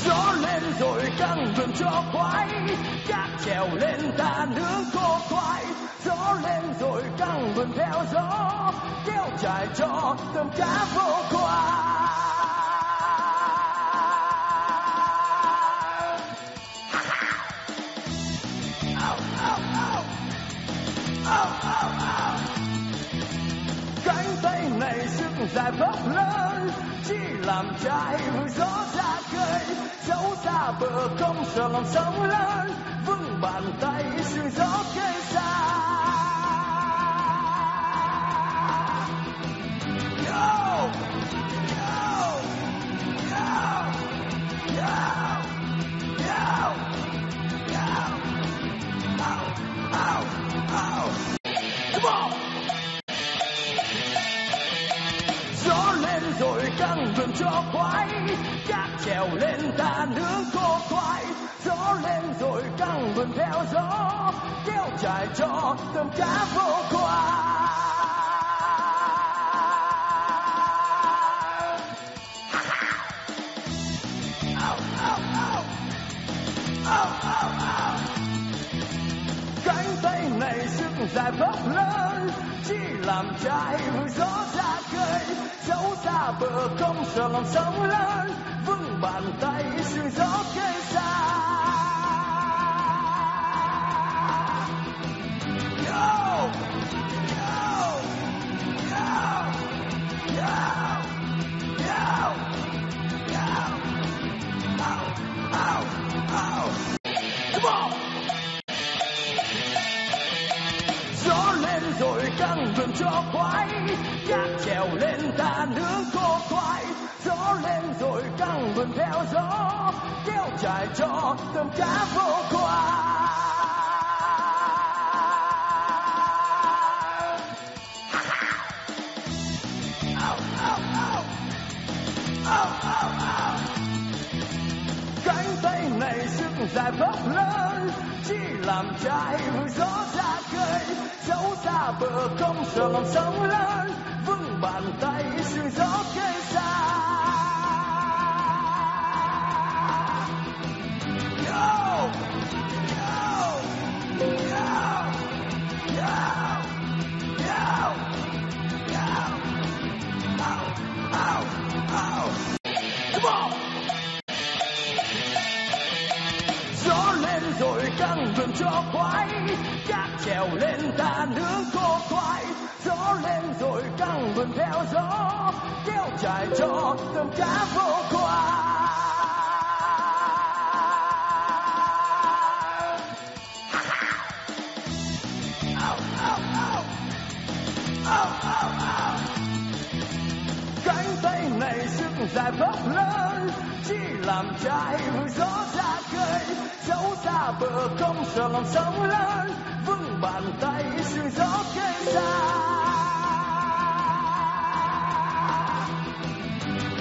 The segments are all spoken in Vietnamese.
Gió lên rồi căng vườn cho khoái, cát trèo lên ta nướng khô khoai. Gió lên rồi căng vườn theo gió, kéo trải cho tôm cá vô khoai. Cánh tay này sức dài bốc lớn, chỉ làm trai vui gió ra khơi. Dẫu xa bờ không sợ lòng sóng lớn, vững bàn tay sương gió cây xa. Yo! Yo! Yo! Yo! Yo! Yo! Ow! Ow! Ow! Come on! Gió lên rồi căng vườn cho khoái, cát trèo lên ta nướng khô khoai. Gió lên rồi căng vườn theo gió, kéo trải cho tôm cá vô khoai. Cánh tay này sức dài bốc lớn, chỉ làm trai vui gió ra khơi. Dẫu xa bờ không sợ lòng sóng lớn, vững bàn tay sương gió cây xa. Yo! Yo! Yo! Yo! Yo! Yo! Ow! Ow! Ow! Come on! Gió lên rồi căng vườn cho khoái, cát trèo lên ta nướng khô khoai. Gió lên rồi căng vườn theo gió, kéo trải cho tôm cá vô khoai. Cánh tay này sức dài bốc lớn, chỉ làm trai vui gió ra khơi. Dẫu xa bờ không sợ lòng sóng lớn, vững bàn tay sương gió cây xa. Yo! Yo! Yo! Yo! Yo! Yo! Ow! Ow! Ow! Come on! Gió lên rồi căng vườn cho khoái, cát trèo lên ta nướng khô khoai. Gió lên rồi căng vườn theo gió, kéo trải cho tôm cá vô khoai. Cánh tay này sức dài bốc lớn, chỉ làm trai vui gió ra khơi. Dẫu xa bờ không sợ lòng sóng lớn, vững bàn tay sương gió cây xa.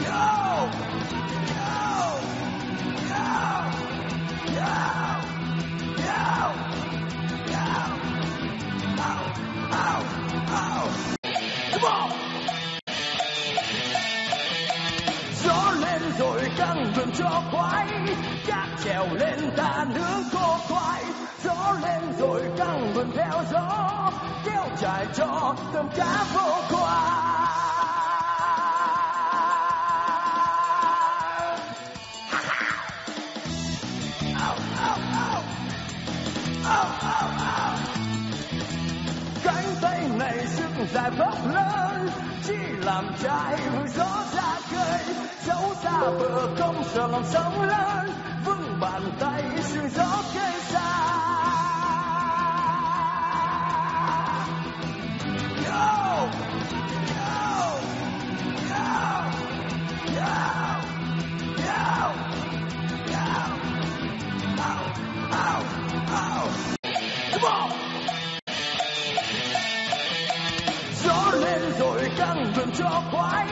Yo! Yo! Yo! Yo! Yo! Yo! Ow! Ow! Ow! Come on! Gió lên rồi căng vườn cho khoái, cát trèo lên ta nướng khô khoai. Gió lên rồi căng vườn theo gió, kéo trải cho tôm cá vô khoai. Cánh tay này sức dài bốc lớn, chỉ làm trai vui gió ra khơi. Dẫu xa bờ không sợ lòng sóng lớn, vững bàn tay sương gió cây xa. Yo! Yo! Yo! Yo! Yo! Yo! Ow! Ow! Ow! Come on! Gió lên rồi căng vườn cho khoái,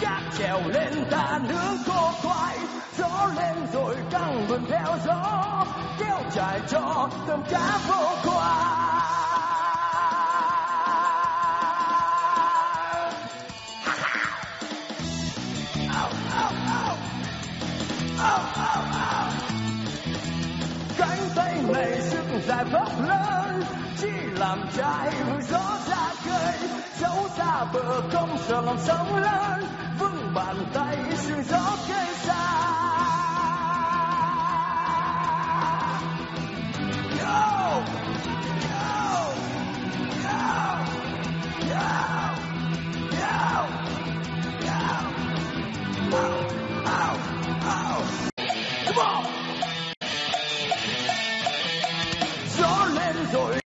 cát trèo lên ta nướng khô khoai. Gió lên rồi căng vườn theo gió, kéo trải cho tôm cá vô khoai. Cánh tay này sức dài phấp lớn, chỉ làm trai vui gió ra khơi, dẫu xa bờ không sợ lòng sóng lớn, vững bàn tay sương gió kề xa.